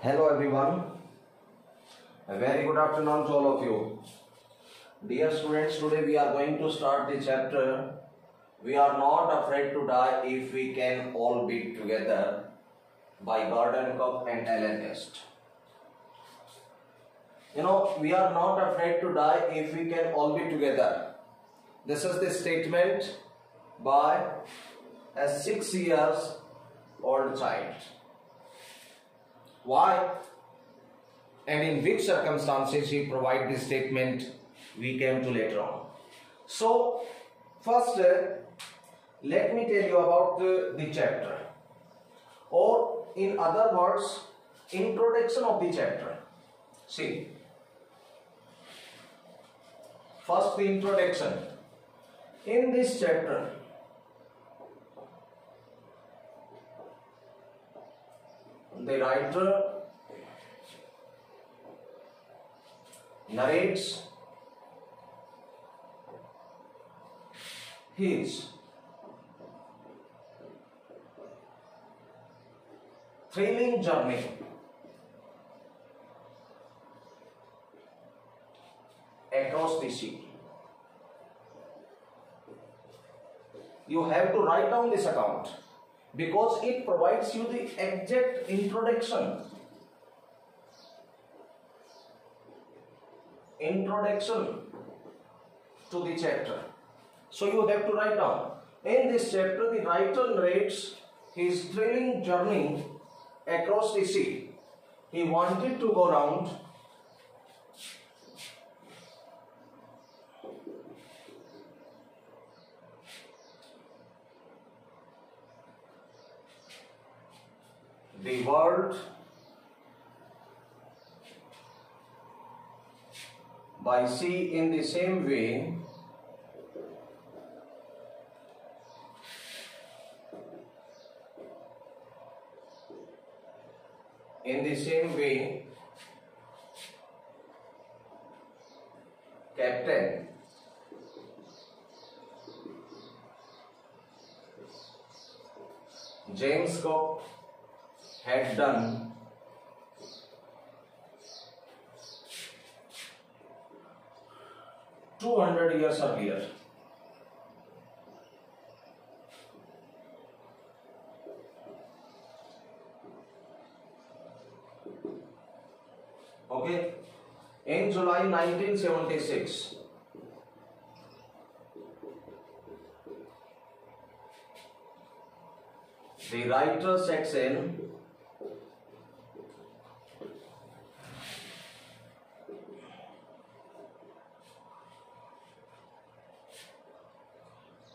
Hello everyone, a very good afternoon to all of you. Dear students, today we are going to start the chapter We Are Not Afraid to Die If We Can All Be Together by Gordon Cook and Ellen Est. We are not afraid to die if we can all be together. This is the statement by a 6 years old child. Why and in which circumstances he provided this statement we came to later on. So first let me tell you about the chapter, or in other words, introduction of the chapter. See, first the introduction. In this chapter the writer narrates his thrilling journey across the sea. You have to write down this account because it provides you the exact introduction to the chapter. So you have to write down. In this chapter, the writer narrates his thrilling journey across the sea. He wanted to go round the world by sea in the same way Captain James Cook had done 200 years earlier. Okay, in July 1976, the writer sets in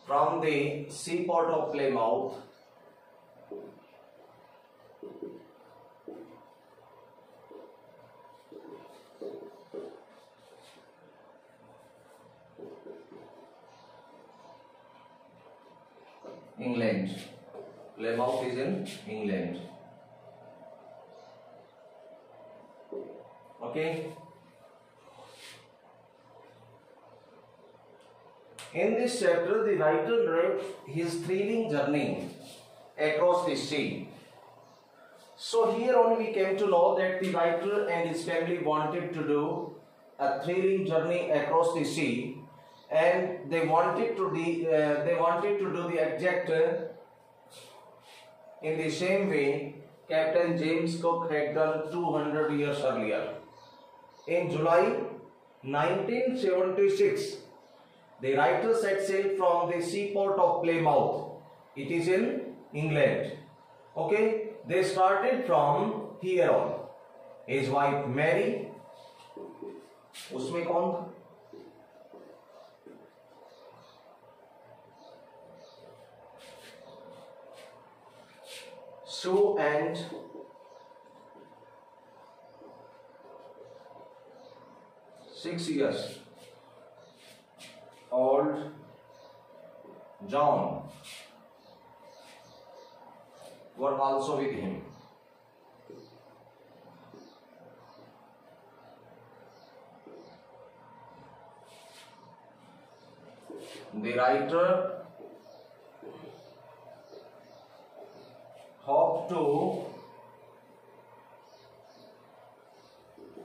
from the seaport of Plymouth England. Plymouth is in England. Okay. In this chapter, the writer narrates his thrilling journey across the sea. So here only we came to know that the writer and his family wanted to do a thrilling journey across the sea, and they wanted to do the exact in the same way Captain James Cook had done 200 years earlier. In July 1976, the writer set sail from the seaport of Plymouth. It is in England. Okay, they started from here on. His wife Mary, उसमें कौन था? Sue and six-year old John were also with him. The writer hoped to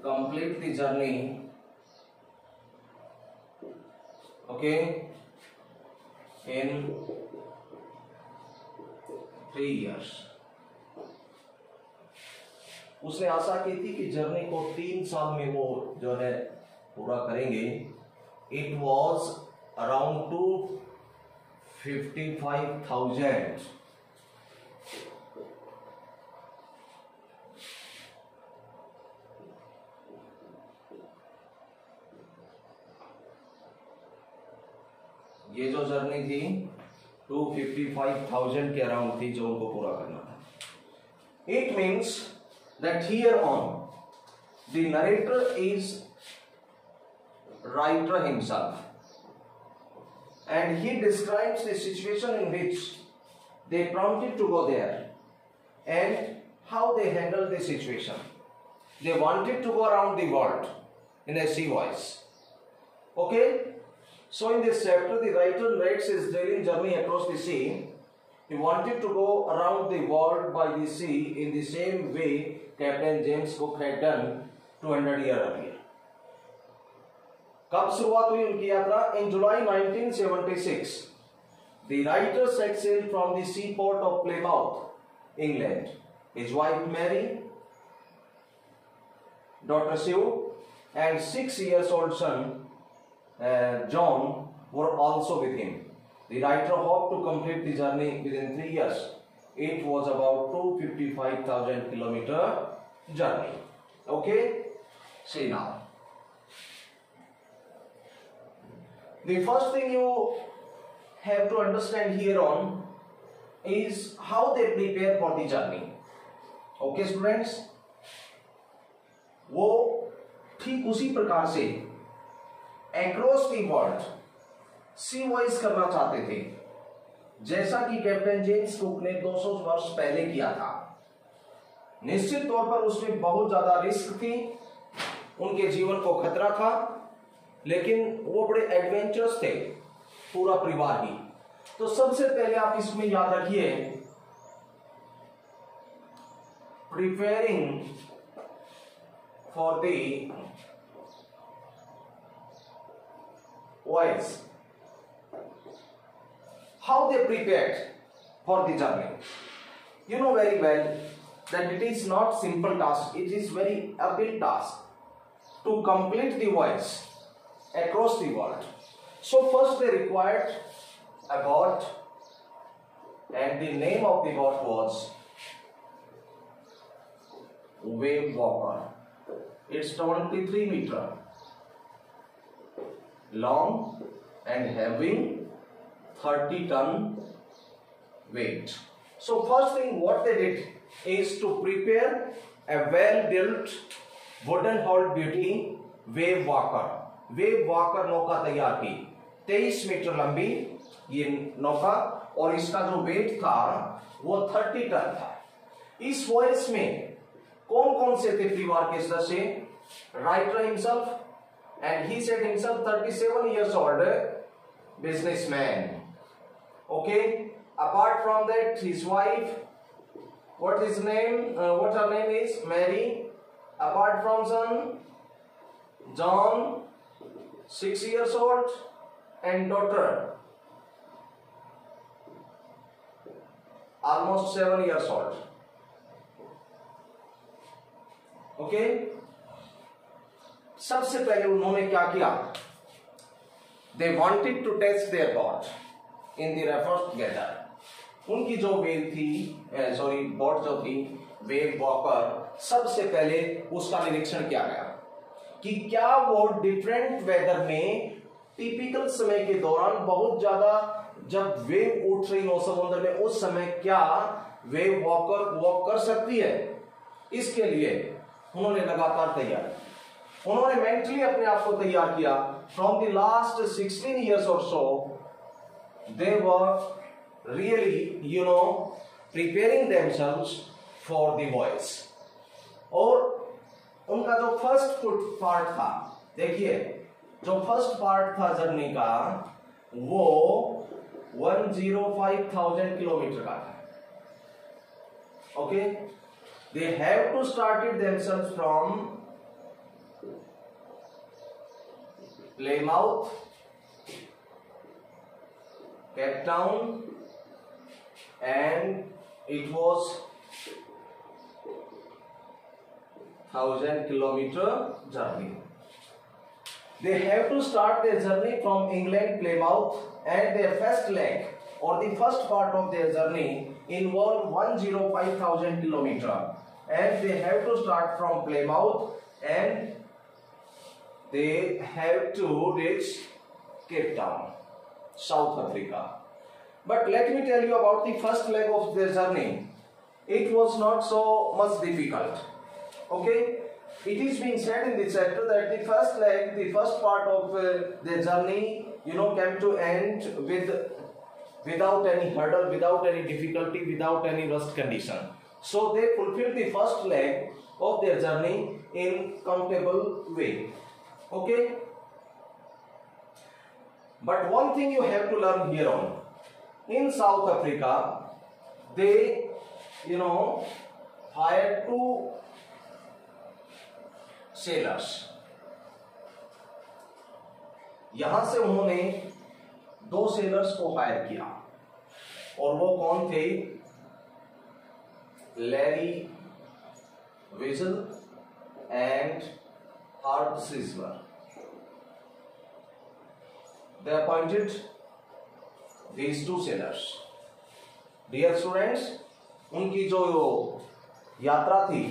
complete the journey, okay, in 3 years. उसने आशा की थी कि journey को 3 साल में वो जो है पूरा करेंगे. It was around 255,000. ये जो जर्नी थी 255,000 के अराउंड थी जो उनको पूरा करना था. It means that here on the narrator is writer himself and he describes the situation in which they prompted to go there and how they handled the situation. They wanted to go around the world in a sea voice. Okay, so in this chapter the writer narrates his daily journey across the sea. He wanted to go around the world by the sea in the same way Captain James Cook had done 200 years earlier. कब शुरुआत हुई उनकी यात्रा? In July 1976, the writer set sail from the seaport of Plymouth, England. His wife Mary, daughter Sue, and 6-year-old son John were also with him. The writer hoped to complete the journey within 3 years. It was about 255,000 kilometer journey. Okay, see now. The first thing you have to understand here on is how they prepare for the journey. Okay, students. वो ठीक उसी प्रकार से across the world sea voyage करना चाहते थे जैसा कि कैप्टन जेम्स कुक ने 200 वर्ष पहले किया था. निश्चित तौर पर उसमें बहुत ज्यादा रिस्क थी, उनके जीवन को खतरा था, लेकिन वो बड़े एडवेंचरस थे, पूरा परिवार ही. तो सबसे पहले आप इसमें याद रखिए, preparing for the voice. How they prepared for the journey. You know very well that it is not simple task. It is very uphill task to complete the voyage across the world. So first they required a boat, and the name of the boat was Wave Walker. It's 23 meter long and having 30-ton weight. So first thing what they did is to prepare a well-built wooden hulled beauty wave walker. Wave walker नौका तैयार की, 23 metre लंबी ये नौका, और इसका जो wait था वो 30 टन था. इस वॉयस में कौन कौन से थे परिवार के सदस्य? Writer himself, and he said himself 37 years old businessman. Okay, apart from that, his wife, what his name, what her name is, Mary. Apart from son, John, 6 years old, and daughter, almost 7 years old. Okay, सबसे पहले उन्होंने क्या किया? They wanted to test their boat in the rough weather. उनकी जो wave थी, sorry boat जो थी वेव वॉकर, सबसे पहले उसका निरीक्षण किया गया कि क्या वो डिफरेंट वेदर में टिपिकल समय के दौरान बहुत ज्यादा जब वेव उठ रही हो समुद्र में, उस समय क्या वेव वॉकर वॉक कर सकती है. इसके लिए उन्होंने लगातार तैयारी, उन्होंने मेंटली अपने आप को तैयार किया. From the last 16 years or so they were really preparing themselves for the voyage. और उनका जो फर्स्ट पार्ट था, देखिए जो फर्स्ट पार्ट था जर्नी का वो 105,000 किलोमीटर का था. Okay, they have to started themselves from Plymouth, Cape Town, and it was 1,000-kilometer journey. They have to start their journey from England, Plymouth, and their first leg or the first part of their journey involved 105,000 kilometer, and they have to start from Plymouth and they have to reach Cape Town, South Africa. But let me tell you about the first leg of their journey. It was not so much difficult. Okay, it is being said in this chapter that the first leg, the first part of their journey, came to end without any hurdle, without any difficulty, without any worst condition. So they fulfilled the first leg of their journey in comfortable way. Okay, but one thing you have to learn here on, in South Africa, they hired 2 sellers. यहां से उन्होंने 2 sellers को higher किया और वो कौन थे? Larry vigil and heart sizzler. They appointed these 2 sailors. Dear students, उनकी जो यात्रा थी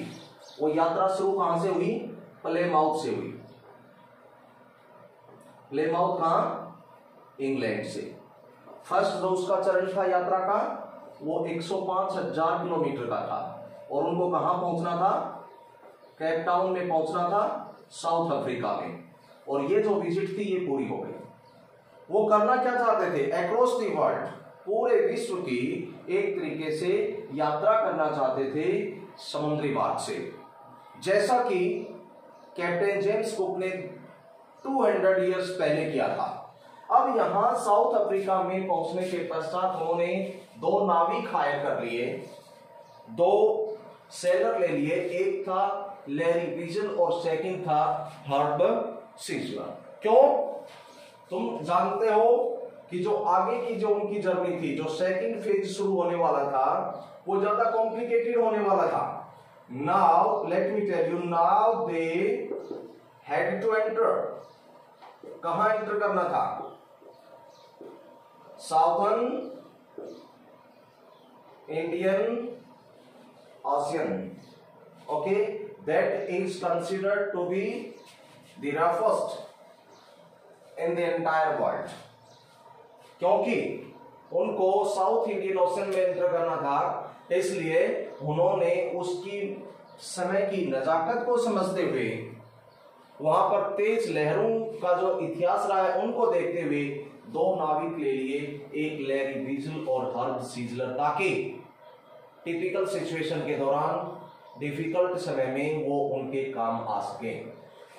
वो यात्रा शुरू कहां से हुई? प्लेमाउथ से हुई. प्लेमाउथ कहां? इंग्लैंड से. फर्स्ट जो उसका चरण था यात्रा का वो 105,000 किलोमीटर का था और उनको कहां पहुंचना था? केप टाउन में पहुंचना था, साउथ अफ्रीका में. और ये जो विजिट थी ये पूरी हो गई. वो करना क्या चाहते थे? अक्रॉस द वर्ल्ड, पूरे विश्व की एक तरीके से यात्रा करना चाहते थे समुद्री मार्ग से, जैसा कि कैप्टन जेम्स कुक ने 200 इयर्स पहले किया था. अब यहां साउथ अफ्रीका में पहुंचने के पश्चात उन्होंने 2 नाविक हायर कर लिए, 2 सेलर ले लिए. एक था लैरी विजल और सेकंड था हर्ब सीजलर. क्यों? तुम जानते हो कि जो आगे की जो उनकी जर्नी थी, जो सेकंड फेज शुरू होने वाला था, वो ज्यादा कॉम्प्लिकेटेड होने वाला था. Now let me tell you, now they had to enter. कहां एंटर करना था? Southern Indian ocean. Okay, that is considered to be the roughest in the entire world. क्योंकि उनको साउथ इंडियन ओशन में एंटर करना था, इसलिए उन्होंने उसकी समय की नजाकत को समझते हुए, वहां पर तेज लहरों का जो इतिहास रहा है उनको देखते हुए 2 नाविक ले लिए, एक लैरी विजल और हर्ब सीजलर, ताकि टिपिकल सिचुएशन के दौरान, डिफिकल्ट समय में वो उनके काम आ सके.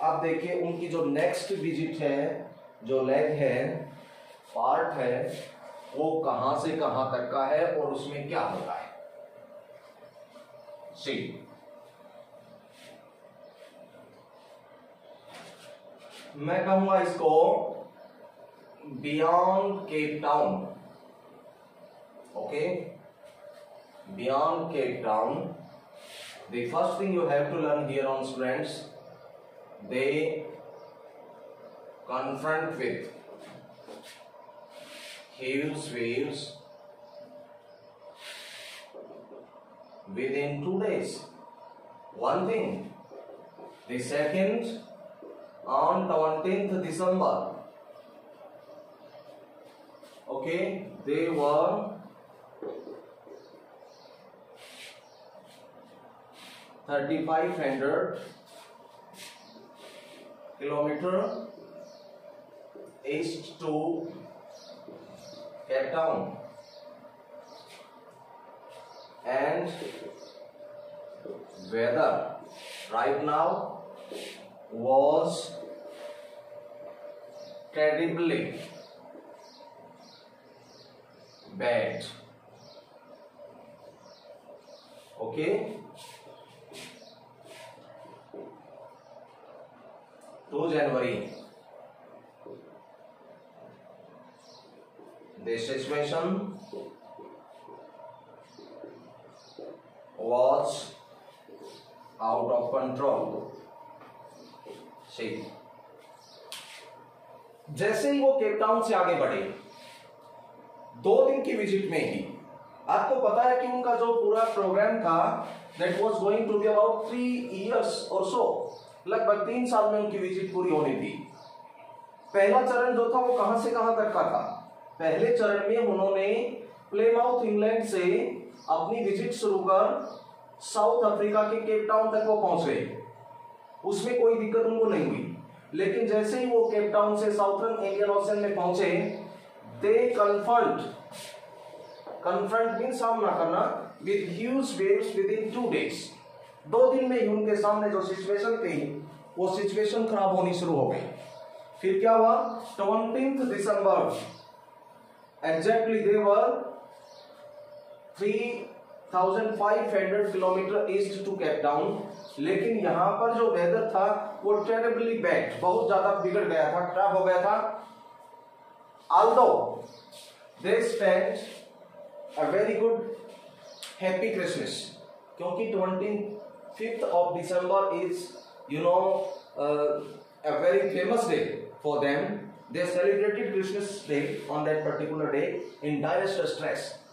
अब देखिए उनकी जो नेक्स्ट विजिट है, जो लेग है, पार्ट है, वो कहां से कहां तक का है और उसमें क्या होता है. सी, मैं कहूंगा इसको beyond Cape Town. Okay, beyond Cape Town. The first thing you have to learn here on students, they confront with huge waves within 2 days. One thing, the second, on 20th December, okay, they were 3,500 kilometer east to Cape Town, and weather right now was terribly bad. Okay, 2 January the situation was out of control। सही। जैसे ही वो Cape Town से आगे बढ़े, 2 दिन की visit में ही आपको पता है कि उनका जो पूरा प्रोग्राम था that was going to be about 3 years और सो, लगभग 3 साल में उनकी विजिट पूरी होनी थी। पहला चरण जो था वो कहां से कहां तक का था? पहले चरण में उन्होंने प्लेमाउथ इंग्लैंड से अपनी विजिट शुरू कर साउथ अफ्रीका के केप टाउन तक वो पहुंच गए। उसमें कोई दिक्कत उनको नहीं हुई। लेकिन जैसे ही वो केप टाउन से साउथर्न इंडियन ओशन में पहुंचे, दे कन्फ्रंट मीन सामना करना with huge waves with in 2 days। 2 दिन में ही उनके सामने जो सिचुएशन थी वो सिचुएशन खराब होनी शुरू हो गई। फिर क्या हुआ? 20 दिसंबर exactly they were 3,500 kilometre east to Cape Town. लेकिन यहां पर जो वेदर था वो टेरिबली बैड, बहुत ज्यादा बिगड़ गया था, खराब हो गया था। Although they spent a very good happy Christmas, क्योंकि 25th of December is a very famous day for them। They celebrated Christmas day on that particular day in direst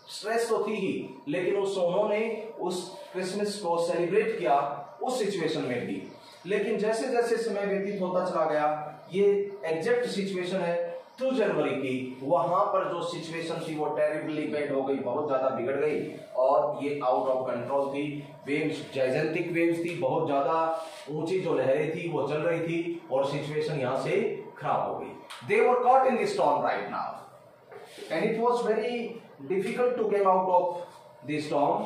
stress तो थी ही, लेकिन उन्होंने उस क्रिसमस को सेलिब्रेट किया उस situation में भी। लेकिन जैसे जैसे समय व्यतीत होता चला गया, ये एग्जैक्ट सिचुएशन है 2 जनवरी की, वहां पर जो सिचुएशन थी वो टेरिबली बैड हो गई, बहुत ज्यादा बिगड़ गई और ये आउट ऑफ कंट्रोल थी। वेव्स जाइजेंटिक वेव्स थी, बहुत ज्यादा ऊंची जो लहरें थी वो चल रही थी और सिचुएशन यहां से खराब हो गई। They were caught in the storm right now and it was very difficult to get out of the storm.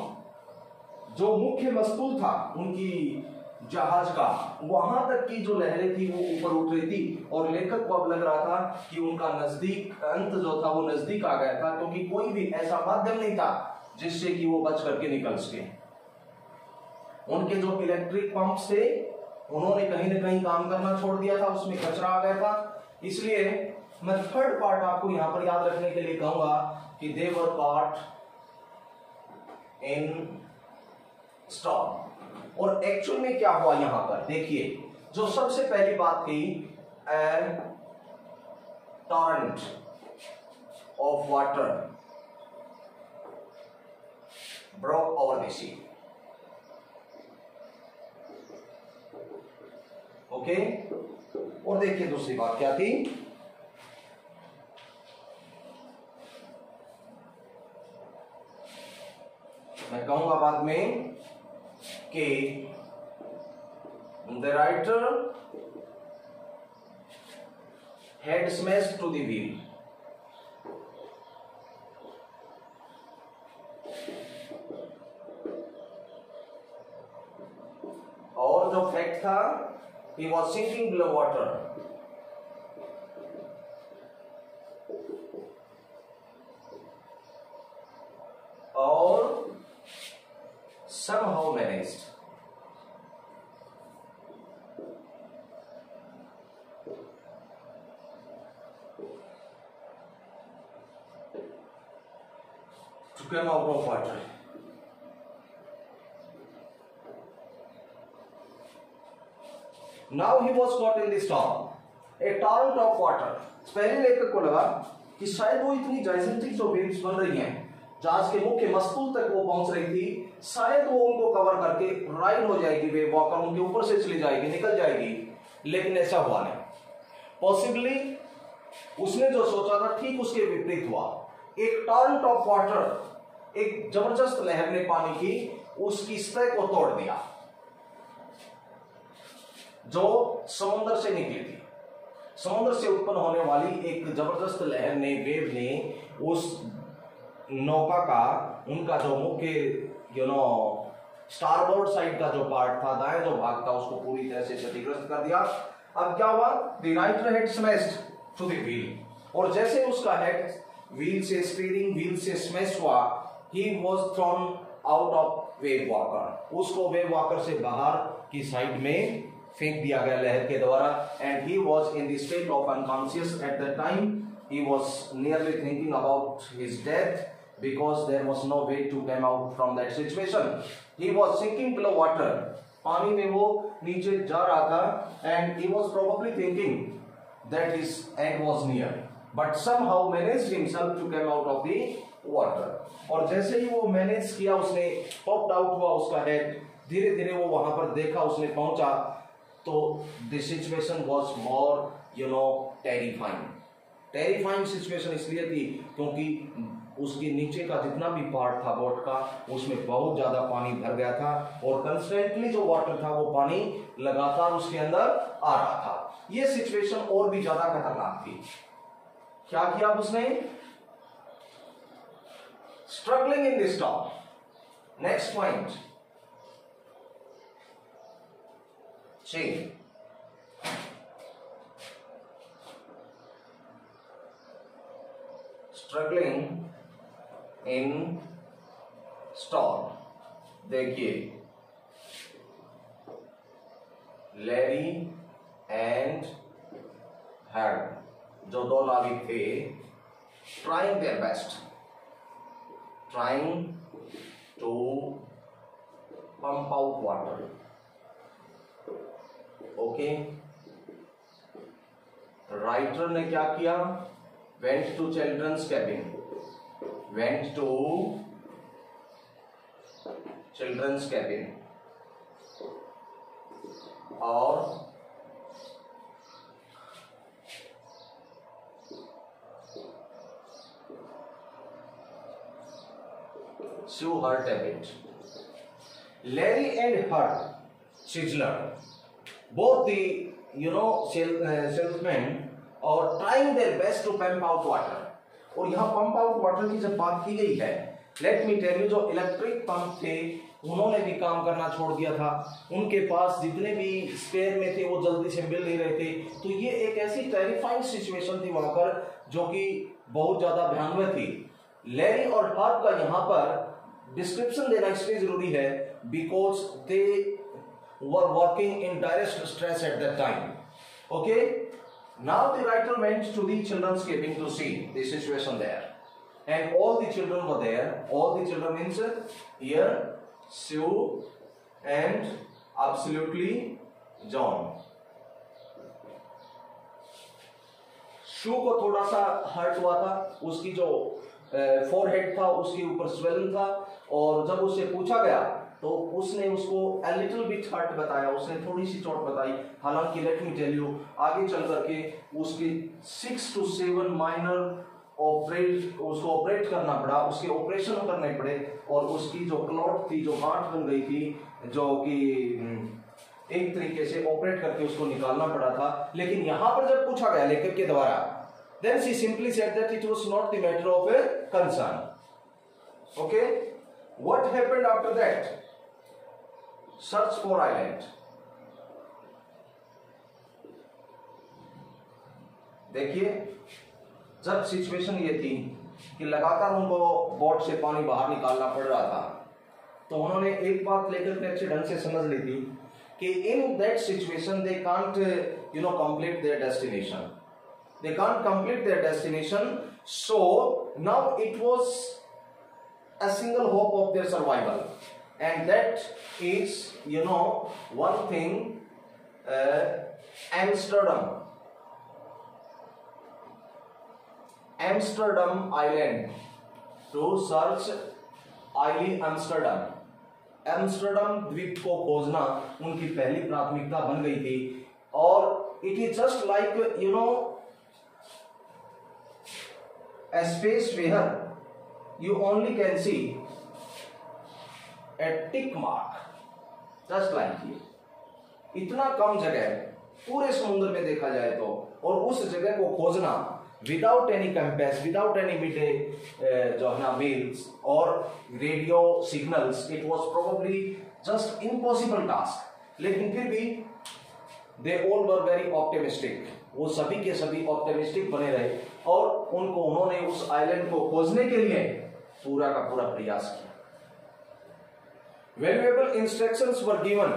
जो मुख्य मस्तूल था उनकी जहाज का, वहां तक की जो लहरें थी वो ऊपर उठ रही थी और लेखक को अब लग रहा था कि उनका नजदीक अंत जो था वो नजदीक आ गया था, क्योंकि कोई भी ऐसा माध्यम नहीं था जिससे कि वो बच करके निकल सके। उनके जो इलेक्ट्रिक पंप्स थे उन्होंने कहीं ना कहीं काम करना छोड़ दिया था, उसमें कचरा आ गया था। इसलिए मैं थर्ड पार्ट आपको यहां पर याद रखने के लिए कहूंगा कि दे वर कॉट इन स्टॉर्म। और एक्चुअल में क्या हुआ यहां पर देखिए, जो सबसे पहली बात थी, an torrent of water broke over the sea. Okay, और देखिए दूसरी बात क्या थी, मैं कहूंगा बाद में कि the writer had smashed to the wheel। और जो फैक्ट था, he was sinking below water। और somehow managed to come out of water। Now he was caught in the storm, a torrent of water। पहले लेखक को लगा कि शायद वो इतनी जाइजेंटिक जो वेव्स बन रही हैं जहाज के मुख्य मस्तूल तक वो पहुंच रही थी, शायद वो उनको कवर करके राइड हो जाएगी, वेव वॉकर उनके ऊपर से चली जाएगी, निकल जाएगी। लेकिन ऐसा हुआ नहीं। पॉसिबली उसने जो सोचा था ठीक उसके विपरीत हुआ। एक टॉरेंट ऑफ वाटर, एक जबरदस्त लहर ने पानी की उसकी सतह को तोड़ दिया जो समुद्र से निकली थी। समुद्र से उत्पन्न होने वाली एक जबरदस्त लहर ने, वेव ने उस नौका का, उनका जो मुख्य स्टारबोर्ड साइड का जो पार्ट था, दाएं जो भाग था, उसको पूरी तरह से क्षतिग्रस्त कर दिया। अब क्या हुआ? The writer head smashed to the wheel, और जैसे उसका हेड व्हील से, स्टीयरिंग व्हील से स्मैश हुआ, he was thrown out of Wavewalker. उसको वेव वॉकर से बाहर की साइड में फेंक दिया गया लहर के द्वारा। And he was in the state of unconscious at the time. he was nearly thinking about his death because there was no way to come out from that situation. He was sinking below water. पानी में वो नीचे जा रहा था and he was probably thinking that his end was near, but somehow managed himself to come out of the water. और जैसे ही वो मैनेज किया, उसने पॉप्ड आउट हुआ उसका हेड, धीरे धीरे वो वहां पर देखा, उसने पहुंचा, तो the situation was more terrifying situation इसलिए थी क्योंकि उसके नीचे का जितना भी पार्ट था बोट का, उसमें बहुत ज्यादा पानी भर गया था और कंस्टेंटली जो वाटर था वो पानी लगातार उसके अंदर आ रहा था। ये सिचुएशन और भी ज्यादा खतरनाक थी। क्या किया उसने? Struggling in this storm. Next point. See. Struggling in storm. देखिए, Larry and Herb जो दो नाविक थे, trying their best, trying to pump out water. Okay. Writer ने क्या किया? Went to children's cabin. Went to children's cabin. और Sue hurt a bit. Larry and Herb Chisler, both the salesmen, are trying their best to pump out water. और यहाँ pump out water की जब बात की गई है, let me tell you, जो इलेक्ट्रिक पंप थे उन्होंने भी काम करना छोड़ दिया था, उनके पास जितने भी स्पेयर में थे वो जल्दी से मिल नहीं रहे थे। तो ये एक ऐसी टेरिफाइंग सिचुएशन थी वहां पर जो कि बहुत ज्यादा भयानक थी। लैरी और हर्ब का यहाँ पर डिस्क्रिप्शन देना इसलिए जरूरी है because they were working in direct stress at that time. Okay, now the writer went to the children's cabin to see the situation there and all the children were there. All the children means here Sue and absolutely John. Sue को थोड़ा सा hurt हुआ था, उसकी जो forehead था उसके ऊपर स्वेलिंग था, और जब उससे पूछा गया तो उसने उसको a little bit hurt बताया, उसने थोड़ी सी चोट बताई। हालांकि लेट मी टेल यू, आगे चल करके उसके 6 to 7 माइनर उसको ऑपरेट करना पड़ा, उसके ऑपरेशन करने पड़े, और उसकी जो क्लॉट थी, जो गांठ बन गई थी, जो कि एक तरीके से ऑपरेट करके उसको निकालना पड़ा था। लेकिन यहां पर जब पूछा गया लेखक के द्वारा, then she simply said that it was not the matter of a concern. Okay, what happened after that? Search for island. देखिए, जब सिचुएशन ये थी कि लगातार उनको बोट से पानी बाहर निकालना पड़ रहा था, तो उन्होंने एक बात लेकर के अच्छे ढंग से समझ ली थी कि in that situation they can't complete their destination, they can't complete their destination, so now it was a single hope of their survival, and that is one thing, Amsterdam Island, to search Island Amsterdam. Amsterdam द्वीप को खोजना उनकी पहली प्राथमिकता बन गई थी, और it is just like a space where you only can see a tick mark, just like ये इतना कम जगह पूरे समुद्र में देखा जाए तो, और उस जगह को खोजना without any compass, without any mid जो है ना व्हील्स और radio signals, it was probably just impossible task. लेकिन फिर भी they all were very optimistic, वो सभी के सभी ऑप्टिमिस्टिक बने रहे, और उन्होंने उस आइलैंड को खोजने के लिए पूरा का पूरा प्रयास किया। Valuable instructions were given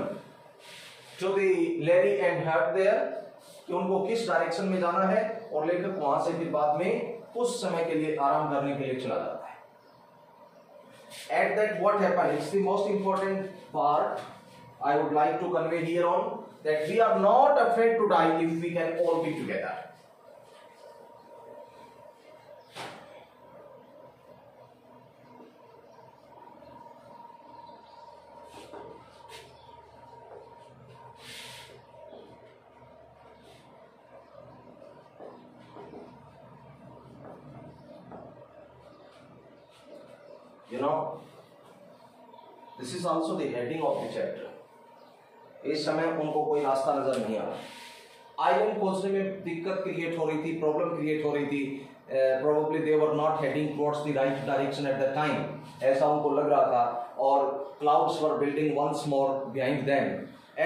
to the Larry and Herb there, कि उनको किस डायरेक्शन में जाना है और लेखक वहां से फिर बाद में कुछ समय के लिए आराम करने के लिए चला जाता है. At that what happened, it's the most important part I would like to convey here on, that we are not afraid to die if we can all be together. You know, this is also the heading of the chapter. इस समय उनको कोई रास्ता नजर नहीं आ रहा. Island खोजने में दिक्कत क्रिएट हो रही थी, प्रॉब्लम क्रिएट हो रही थी. Probably they were not heading towards the right direction at that time. ऐसा उनको लग रहा था. और clouds were building once more behind them.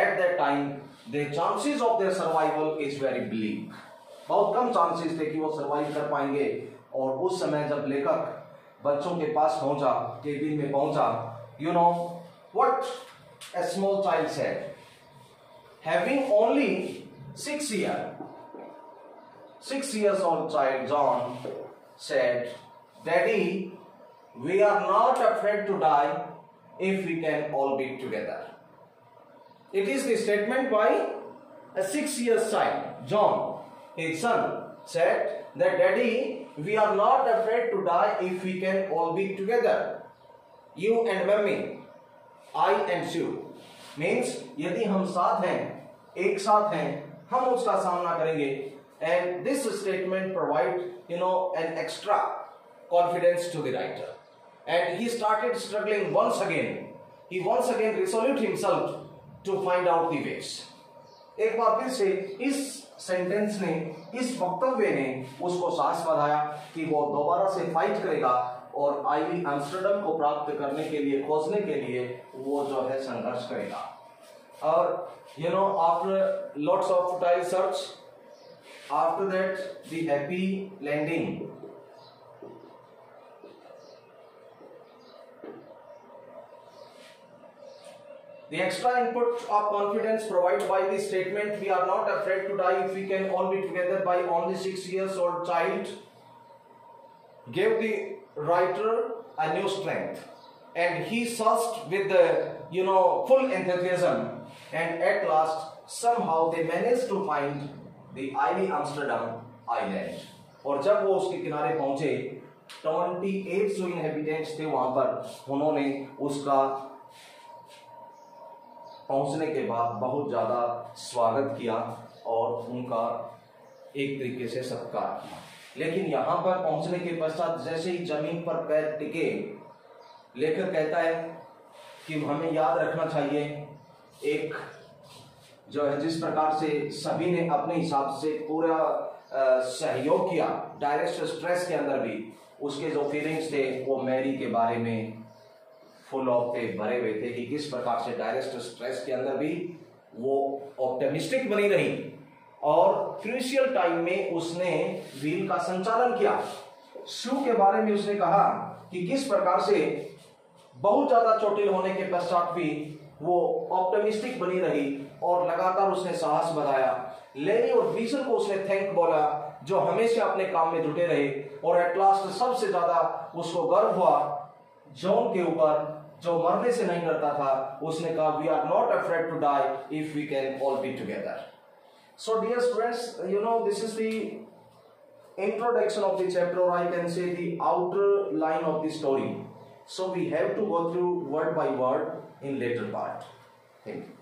At that time, the chances of their survival is very bleak. बहुत कम चांसेस थे कि वो सर्वाइव कर पाएंगे. और उस समय जब लेखक बच्चों के पास पहुंचा, केबिन में पहुंचा, you know what a small child said, having only 6 years old child John said, Daddy, we are not afraid to die if we can all be together. It is the statement by a 6-year child. John, his son, said that, Daddy, we are not afraid to die if we can all be together. You and mommy, I and you. Means यदि हम साथ हैं, एक साथ हैं, हम उसका सामना करेंगे. And this statement provide, an extra confidence to the writer. And he started struggling once again. He once again resolute himself to find out the ways. एक बार फिर से इस सेंटेंस ने, इस वक्तव्य ने उसको साहस बढ़ाया कि वो दोबारा से फाइट करेगा और आईवी एम्स्टर्डम को प्राप्त करने के लिए, खोजने के लिए वो जो है संघर्ष करेगा. और after lots of futile search, after that the happy landing, the extra input of confidence provided by the statement, we are not afraid to die if we can all be together, by only 6 years old child, gave the writer a new strength. And he searched with the, full enthusiasm. And at last, somehow they managed to find the Ivy Amsterdam Island. और जब वो उसके किनारे पहुंचे, 28 जो inhabitants थे वहां पर, उन्होंने उसका पहुंचने के बाद बहुत ज़्यादा स्वागत किया और उनका एक तरीके से सत्कार किया. लेकिन यहाँ पर पहुंचने के पश्चात जैसे ही जमीन पर पैर टिके, लेखक कहता है कि हमें याद रखना चाहिए, एक जो है जिस प्रकार से सभी ने अपने हिसाब से पूरा सहयोग किया, डायरेक्ट स्ट्रेस के अंदर भी उसके जो फीलिंग्स थे वो मैरी के बारे में फुल ऑफ थे, भरे हुए थे कि किस प्रकार से डायरेक्ट स्ट्रेस के अंदर भी वो ऑप्टिमिस्टिक बनी रही और क्रूशियल टाइम में उसने व्हील का संचालन किया. शू के बारे में उसने कहा कि किस प्रकार से बहुत ज्यादा चोटिल होने के पश्चात भी वो ऑप्टिमिस्टिक बनी रही और लगातार उसने साहस बढ़ाया. लेनी और बीजल को उसने थैंक बोला जो हमेशा अपने काम में जुटे रहे. और एट लास्ट सबसे ज्यादा उसको गर्व हुआ जॉन के ऊपर जो मरने से नहीं डरता था. उसने कहा, we are not afraid to die if we can all be together. So dear students, this is the introduction of the chapter, or I can say the outer line of the story. So we have to go through word by word in later part. Thank you.